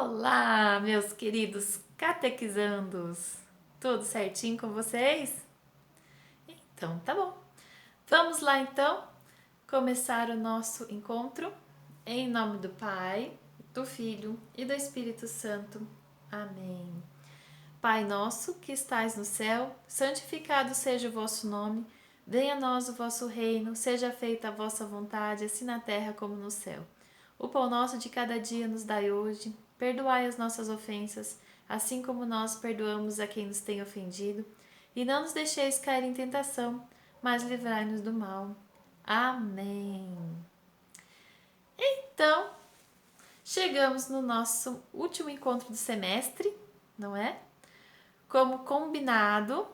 Olá, meus queridos catequizandos! Tudo certinho com vocês? Então, tá bom. Vamos lá então começar o nosso encontro em nome do Pai, do Filho e do Espírito Santo. Amém. Pai nosso que estais no céu, santificado seja o vosso nome. Venha a nós o vosso reino, seja feita a vossa vontade, assim na terra como no céu. O pão nosso de cada dia nos dai hoje. Perdoai as nossas ofensas, assim como nós perdoamos a quem nos tem ofendido. E não nos deixeis cair em tentação, mas livrai-nos do mal. Amém. Então, chegamos no nosso último encontro do semestre, não é? Como combinado,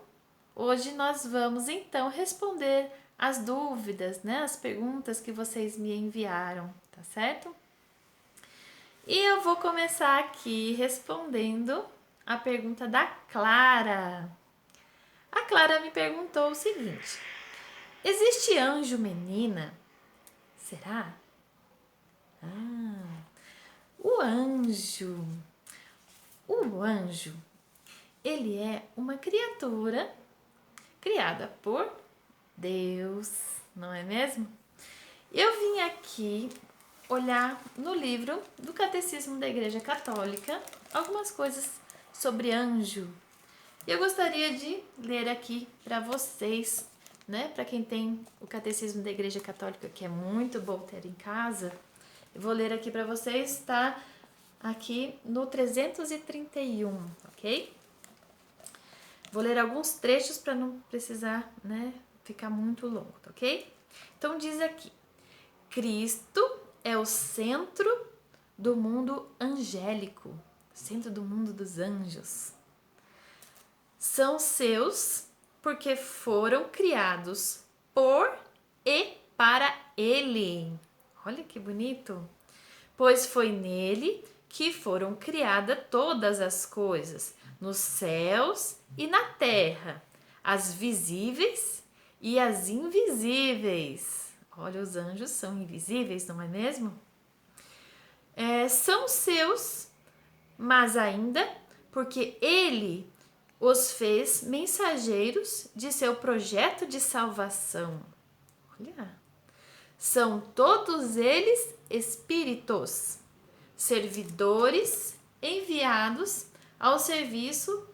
hoje nós vamos então responder as dúvidas, né? As perguntas que vocês me enviaram, tá certo? E eu vou começar aqui respondendo a pergunta da Clara. A Clara me perguntou o seguinte: existe anjo menina? Será? O anjo. O anjo, ele é uma criatura criada por Deus, não é mesmo? Eu vim aqui olhar no livro do Catecismo da Igreja Católica algumas coisas sobre anjo. Eu gostaria de ler aqui para vocês, né? Para quem tem o Catecismo da Igreja Católica, que é muito bom ter em casa, eu vou ler aqui para vocês, está aqui no 331, ok? Vou ler alguns trechos para não precisar, né, ficar muito longo, ok? Então diz aqui: Cristo é o centro do mundo angélico, centro do mundo dos anjos. São seus porque foram criados por e para Ele. Olha que bonito! Pois foi nele que foram criadas todas as coisas, nos céus e na terra, as visíveis e as invisíveis. Olha, os anjos são invisíveis, não é mesmo? São seus, mas ainda porque ele os fez mensageiros de seu projeto de salvação. Olha, são todos eles espíritos, servidores enviados ao serviço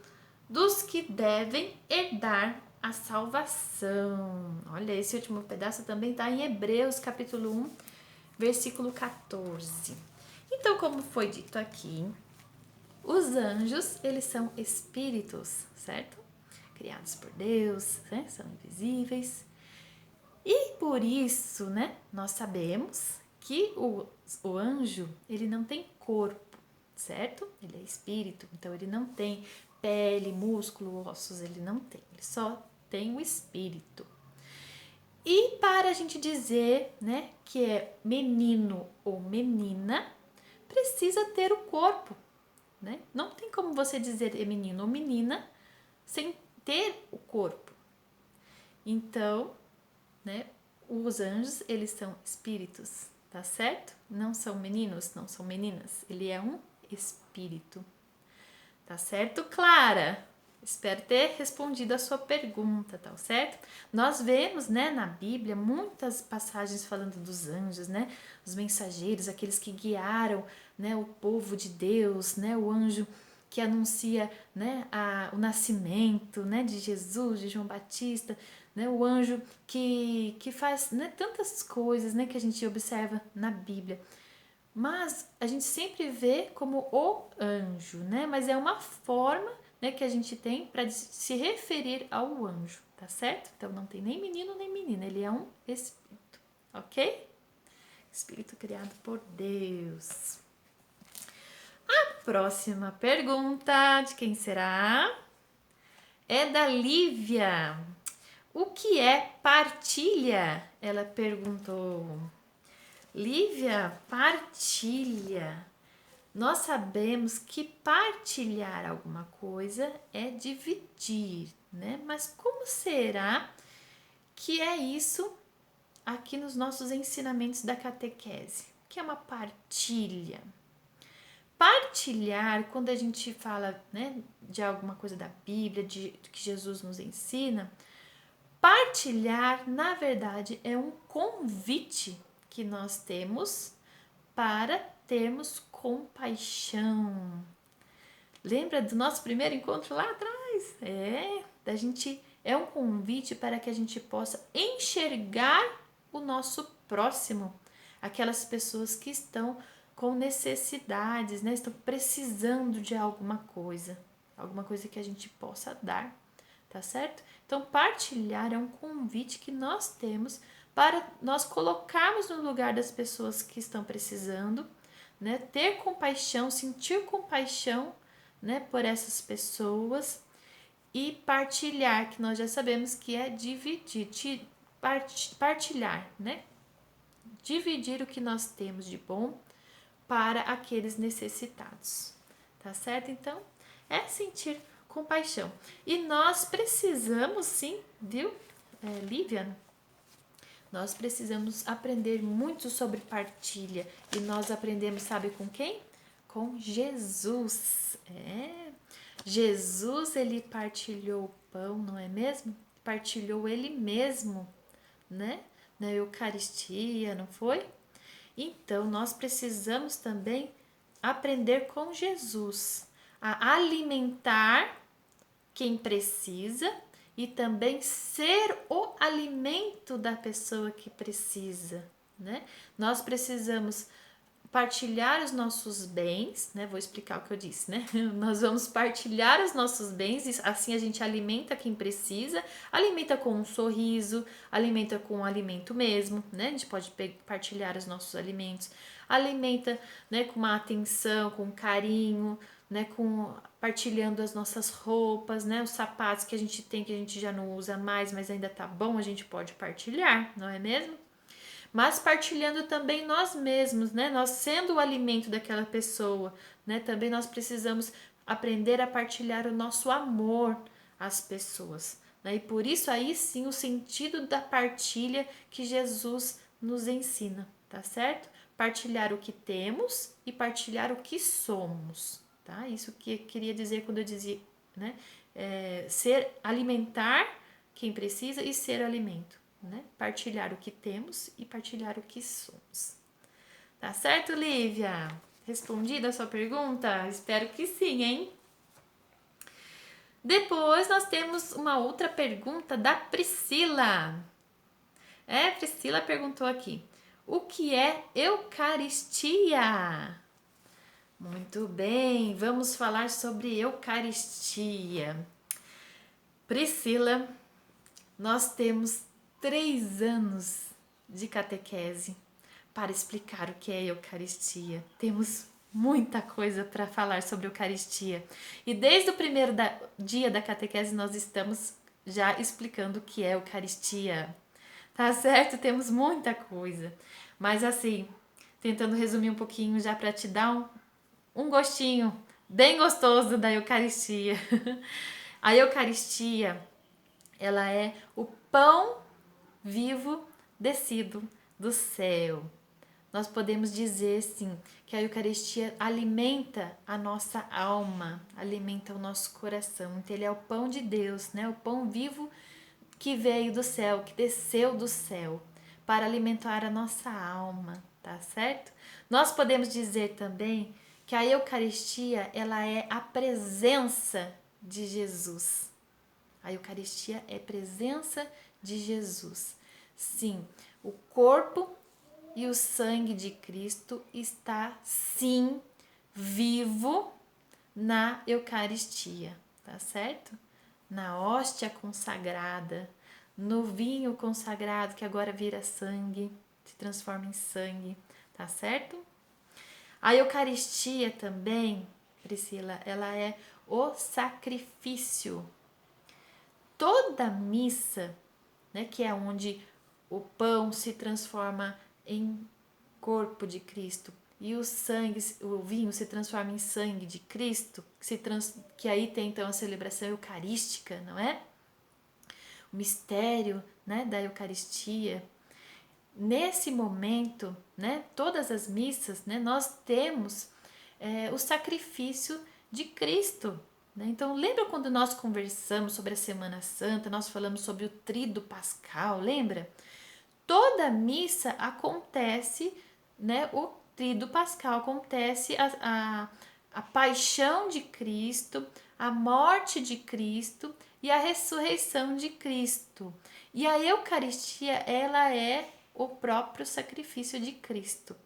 dos que devem herdar a salvação. Olha, esse último pedaço também está em Hebreus, capítulo 1, versículo 14. Então, como foi dito aqui, os anjos, eles são espíritos, certo? Criados por Deus, né? São invisíveis. E por isso, né, nós sabemos que o anjo, ele não tem corpo, certo? Ele é espírito, então ele não tem pele, músculo, ossos, ele não tem. Ele só tem o espírito. E para a gente dizer, né, que é menino ou menina, precisa ter o corpo, né? Não tem como você dizer é menino ou menina sem ter o corpo. Então, né, os anjos, eles são espíritos, tá certo? Não são meninos, não são meninas. Ele é um espírito. Tá certo, Clara? Espero ter respondido a sua pergunta, tá certo? Nós vemos, né, na Bíblia muitas passagens falando dos anjos, né? Os mensageiros, aqueles que guiaram, né, o povo de Deus, né, o anjo que anuncia, né, o nascimento, né, de Jesus, de João Batista, né, o anjo que faz, né, tantas coisas, né, que a gente observa na Bíblia. Mas a gente sempre vê como o anjo, né? Mas é uma forma, né, que a gente tem para se referir ao anjo, tá certo? Então não tem nem menino nem menina, ele é um espírito, ok? Espírito criado por Deus. A próxima pergunta, de quem será? É da Lívia. O que é partilha? Ela perguntou. Lívia, partilha. Nós sabemos que partilhar alguma coisa é dividir, né? Mas como será que é isso aqui nos nossos ensinamentos da catequese? O que é uma partilha? partilhar, quando a gente fala, né, de alguma coisa da Bíblia, de que Jesus nos ensina, partilhar, na verdade, é um convite que nós temos para termos compaixão. Lembra do nosso primeiro encontro lá atrás? Da gente é um convite para que a gente possa enxergar o nosso próximo, aquelas pessoas que estão com necessidades, né? Estão precisando de alguma coisa que a gente possa dar, tá certo? Então, partilhar é um convite que nós temos para nós colocarmos no lugar das pessoas que estão precisando, né? Ter compaixão, sentir compaixão, né, por essas pessoas, e partilhar, que nós já sabemos que é dividir, partilhar, né? Dividir o que nós temos de bom para aqueles necessitados, tá certo? Então, é sentir compaixão. E nós precisamos sim, viu, Lívia? Nós precisamos aprender muito sobre partilha. E nós aprendemos, sabe com quem? Com Jesus. Jesus, ele partilhou o pão, não é mesmo? Partilhou ele mesmo, né? Na Eucaristia, não foi? Então, nós precisamos também aprender com Jesus a alimentar quem precisa e também ser o alimento da pessoa que precisa, né? Nós precisamos partilhar os nossos bens, né? Vou explicar o que eu disse, né? Nós vamos partilhar os nossos bens, e assim a gente alimenta quem precisa, alimenta com um sorriso, alimenta com um alimento mesmo, né? A gente pode partilhar os nossos alimentos, alimenta, né, com uma atenção, com carinho, né, com partilhando as nossas roupas, né, os sapatos que a gente tem que a gente já não usa mais, mas ainda tá bom, a gente pode partilhar, não é mesmo? Mas partilhando também nós mesmos, né? Nós sendo o alimento daquela pessoa, né? Também nós precisamos aprender a partilhar o nosso amor às pessoas, né? E por isso aí sim o sentido da partilha que Jesus nos ensina, tá certo? Partilhar o que temos e partilhar o que somos, tá? Isso que eu queria dizer quando eu dizia, né? Ser alimentar quem precisa e ser alimento. Né? Partilhar o que temos e partilhar o que somos. Tá certo, Lívia? Respondida a sua pergunta? Espero que sim, hein? Depois nós temos uma outra pergunta da Priscila. Priscila perguntou aqui: o que é Eucaristia? Muito bem, vamos falar sobre Eucaristia. Priscila, nós temos 3 anos de catequese para explicar o que é Eucaristia. Temos muita coisa para falar sobre Eucaristia. E desde o primeiro dia da catequese nós estamos já explicando o que é Eucaristia. Tá certo? Temos muita coisa. Mas assim, tentando resumir um pouquinho já para te dar um gostinho bem gostoso da Eucaristia. A Eucaristia, ela é o pão vivo descido do céu. Nós podemos dizer, sim, que a Eucaristia alimenta a nossa alma, alimenta o nosso coração. Então, ele é o pão de Deus, né? O pão vivo que veio do céu, que desceu do céu, para alimentar a nossa alma, tá certo? Nós podemos dizer também que a Eucaristia, ela é a presença de Jesus. A Eucaristia é presença de Jesus. Sim, o corpo e o sangue de Cristo está, sim, vivo na Eucaristia, tá certo? Na hóstia consagrada, no vinho consagrado que agora vira sangue, se transforma em sangue, tá certo? A Eucaristia também, Priscila, ela é o sacrifício. Toda missa, né, que é onde o pão se transforma em corpo de Cristo e o sangue, o vinho se transforma em sangue de Cristo, que aí tem então a celebração eucarística, não é? O mistério, né, da Eucaristia. Nesse momento, né, todas as missas, né, nós temos o sacrifício de Cristo. Né? Então, lembra quando nós conversamos sobre a Semana Santa, nós falamos sobre o Tríduo Pascal, lembra? Toda missa acontece, né? O Tríduo Pascal acontece a paixão de Cristo, a morte de Cristo e a ressurreição de Cristo. E a Eucaristia, ela é o próprio sacrifício de Cristo,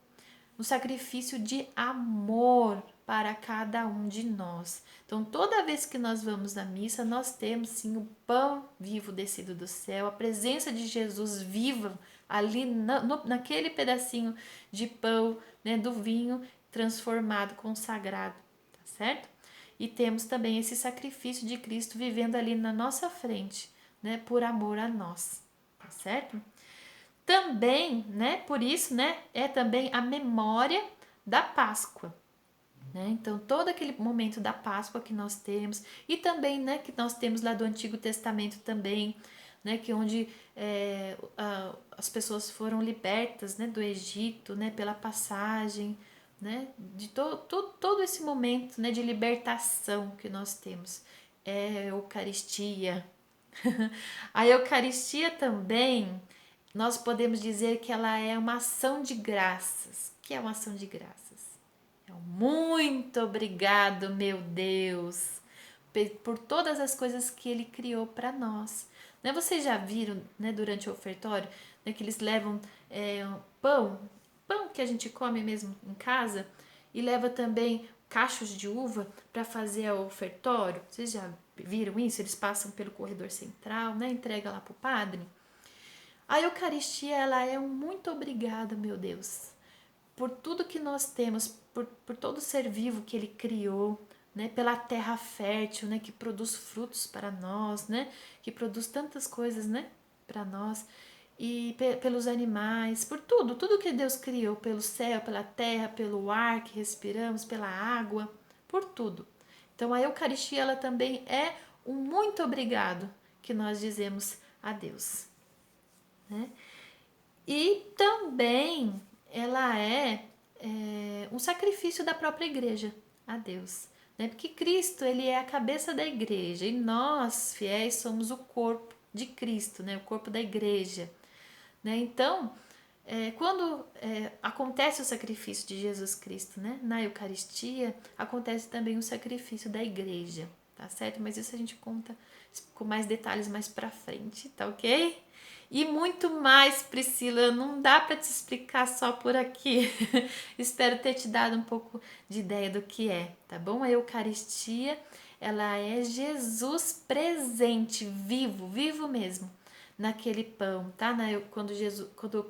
um sacrifício de amor para cada um de nós. Então, toda vez que nós vamos na missa, nós temos sim o pão vivo descido do céu, a presença de Jesus viva ali naquele pedacinho de pão, né, do vinho transformado, consagrado, tá certo? E temos também esse sacrifício de Cristo vivendo ali na nossa frente, né, por amor a nós, tá certo? Também, né, por isso, né, é também a memória da Páscoa. Né? Então, todo aquele momento da Páscoa que nós temos, e também, né, que nós temos lá do Antigo Testamento também, né, que onde as pessoas foram libertas, né, do Egito, né, pela passagem, né, de todo esse momento, né, de libertação que nós temos. É a Eucaristia. A Eucaristia também, nós podemos dizer que ela é uma ação de graças. O que é uma ação de graças? É um muito obrigado, meu Deus, por todas as coisas que Ele criou para nós. Né? Vocês já viram, né, durante o ofertório, né, que eles levam pão que a gente come mesmo em casa, e leva também cachos de uva para fazer o ofertório. Vocês já viram isso? Eles passam pelo corredor central, né, entrega lá para o padre. A Eucaristia, ela é um muito obrigada, meu Deus, por tudo que nós temos, por todo ser vivo que Ele criou, né? Pela terra fértil, né? Que produz frutos para nós, né? Que produz tantas coisas, né? Para nós. E pelos animais, por tudo que Deus criou, pelo céu, pela terra, pelo ar que respiramos, pela água, por tudo. Então a Eucaristia, ela também é um muito obrigado que nós dizemos a Deus, né? E também ela é um sacrifício da própria igreja a Deus, né? Porque Cristo, ele é a cabeça da igreja e nós, fiéis, somos o corpo de Cristo, né? O corpo da igreja, né? Então, quando acontece o sacrifício de Jesus Cristo, né? Na Eucaristia, acontece também o sacrifício da igreja, tá certo? Mas isso a gente conta com mais detalhes mais pra frente, tá ok? E muito mais, Priscila, não dá para te explicar só por aqui. Espero ter te dado um pouco de ideia do que é, tá bom? A Eucaristia, ela é Jesus presente, vivo, vivo mesmo, naquele pão, tá? Quando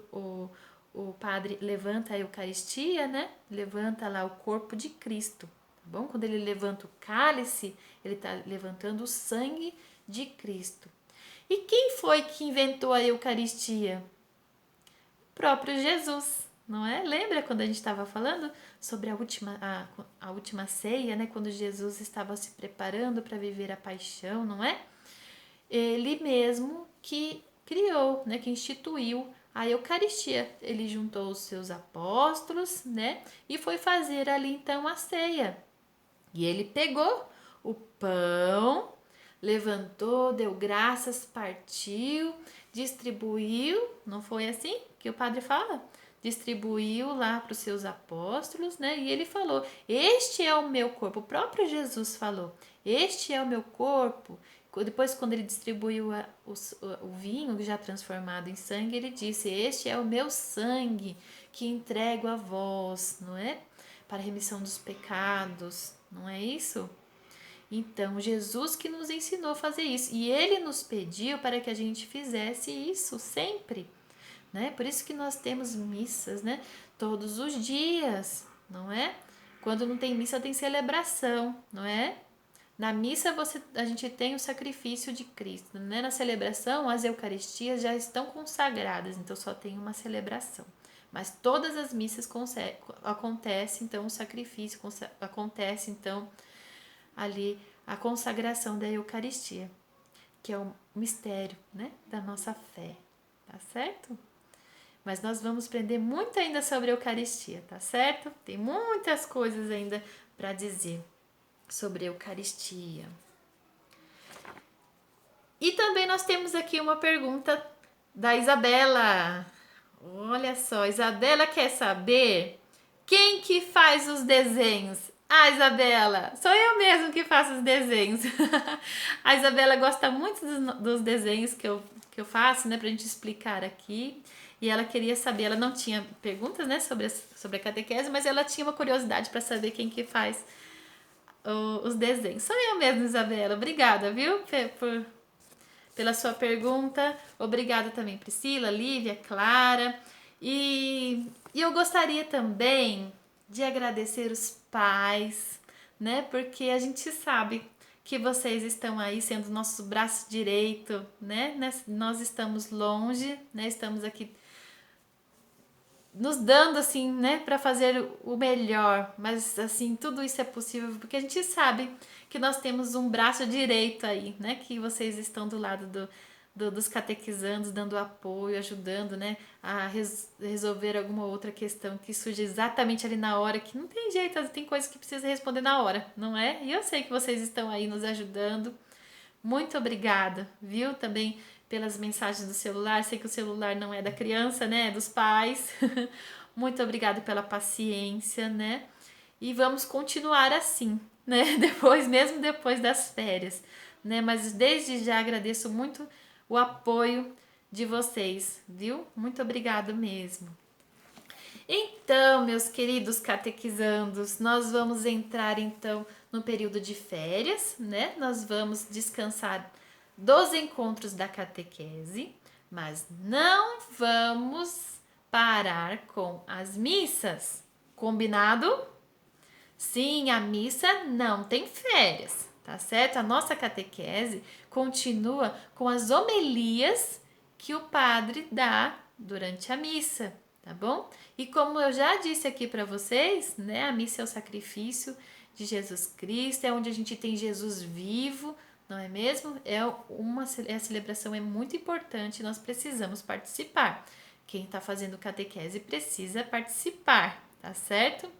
o padre levanta a Eucaristia, né? Levanta lá o corpo de Cristo, tá bom? Quando ele levanta o cálice, ele está levantando o sangue de Cristo. E quem foi que inventou a Eucaristia? O próprio Jesus, não é? Lembra quando a gente estava falando sobre a última ceia, né? Quando Jesus estava se preparando para viver a paixão, não é? Ele mesmo que criou, né? Que instituiu a Eucaristia. Ele juntou os seus apóstolos, né? E foi fazer ali então a ceia. E ele pegou o pão, levantou, deu graças, partiu, distribuiu, não foi assim que o padre fala? Distribuiu lá para os seus apóstolos, né? E ele falou: Este é o meu corpo. O próprio Jesus falou: Este é o meu corpo. Depois, quando ele distribuiu o vinho já transformado em sangue, ele disse: Este é o meu sangue que entrego a vós, não é? Para a remissão dos pecados, não é isso? Então, Jesus que nos ensinou a fazer isso. E Ele nos pediu para que a gente fizesse isso sempre, né? Por isso que nós temos missas, né? Todos os dias, não é? Quando não tem missa, tem celebração, não é? Na missa a gente tem o sacrifício de Cristo, né? Na celebração, as Eucaristias já estão consagradas, então só tem uma celebração. Mas todas as missas acontece, então, o sacrifício, acontece, então, ali a consagração da Eucaristia, que é o mistério, né, da nossa fé, tá certo? mas nós vamos aprender muito ainda sobre a Eucaristia, tá certo? Tem muitas coisas ainda para dizer sobre a Eucaristia. E também nós temos aqui uma pergunta da Isabela. Olha só, Isabela quer saber quem que faz os desenhos. Ah, Isabela, sou eu mesmo que faço os desenhos. A Isabela gosta muito dos desenhos que eu faço, né, pra gente explicar aqui. E ela queria saber, ela não tinha perguntas, né, sobre a catequese, mas ela tinha uma curiosidade para saber quem que faz os desenhos. Sou eu mesmo, Isabela. Obrigada, viu, pela sua pergunta. Obrigada também, Priscila, Lívia, Clara. E eu gostaria também de agradecer os pais, né? Porque a gente sabe que vocês estão aí sendo nosso braço direito, né? Nós estamos longe, né? Estamos aqui nos dando assim, né, para fazer o melhor, mas assim, tudo isso é possível porque a gente sabe que nós temos um braço direito aí, né, que vocês estão do lado dos catequizandos, dando apoio, ajudando, né, a resolver alguma outra questão que surge exatamente ali na hora, que não tem jeito, tem coisas que precisa responder na hora, não é? E eu sei que vocês estão aí nos ajudando. Muito obrigada, viu? Também pelas mensagens do celular. Sei que o celular não é da criança, né? É dos pais. Muito obrigada pela paciência, né? E vamos continuar assim, né? Mesmo depois das férias, né? Mas desde já agradeço muito o apoio de vocês, viu? Muito obrigado mesmo. Então, meus queridos catequizandos, nós vamos entrar então no período de férias, né? Nós vamos descansar dos encontros da catequese, mas não vamos parar com as missas. Combinado? Sim, a missa não tem férias, tá certo? A nossa catequese continua com as homilias que o padre dá durante a missa, tá bom? E como eu já disse aqui para vocês, né, a missa é o sacrifício de Jesus Cristo, é onde a gente tem Jesus vivo, não é mesmo? A celebração é muito importante, nós precisamos participar. Quem está fazendo catequese precisa participar, tá certo?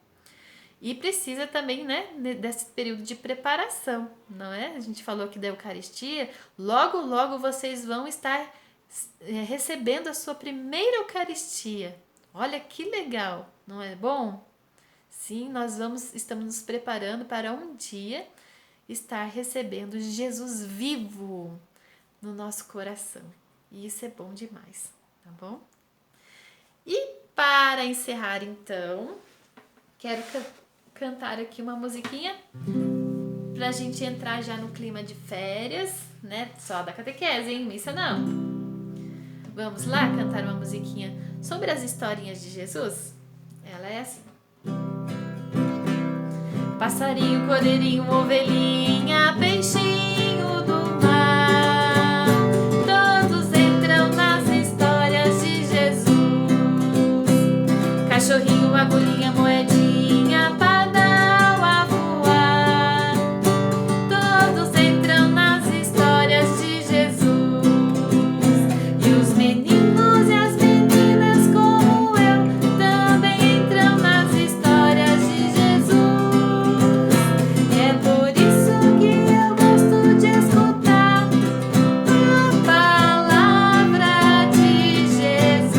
E precisa também, né, desse período de preparação, não é? A gente falou aqui da Eucaristia, logo, logo vocês vão estar recebendo a sua primeira Eucaristia. Olha que legal, não é bom? Sim, estamos nos preparando para um dia estar recebendo Jesus vivo no nosso coração. E isso é bom demais, tá bom? E para encerrar então, quero cantar aqui uma musiquinha pra gente entrar já no clima de férias, né? Só da catequese, hein? Missa não. Vamos lá cantar uma musiquinha sobre as historinhas de Jesus? Ela é assim. Passarinho, cordeirinho, ovelhinha, peixinho do mar, todos entram nas histórias de Jesus. Cachorrinho, agulhinha, moedinha, pardal a voar, todos entram nas histórias de Jesus. E os meninos e as meninas como eu também entram nas histórias de Jesus. É por isso que eu gosto de escutar a palavra de Jesus.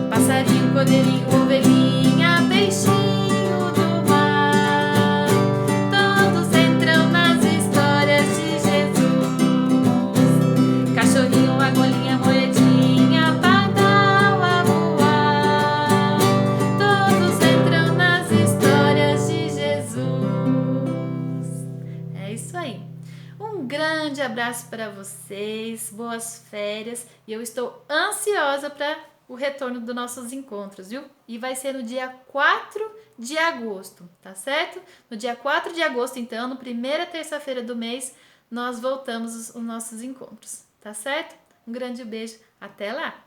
Passarinho, cordeirinho, ovelhinha, peixinho do mar, todos entram nas histórias de Jesus. Cachorrinho, agulhinha, moedinha, pardal a voar, todos entram nas histórias de Jesus. É isso aí. Um grande abraço para vocês, boas férias, e eu estou ansiosa para o retorno dos nossos encontros, viu? E vai ser no dia 4 de agosto, tá certo? No dia 4 de agosto, então, na primeira terça-feira do mês, nós voltamos os nossos encontros, tá certo? Um grande beijo, até lá!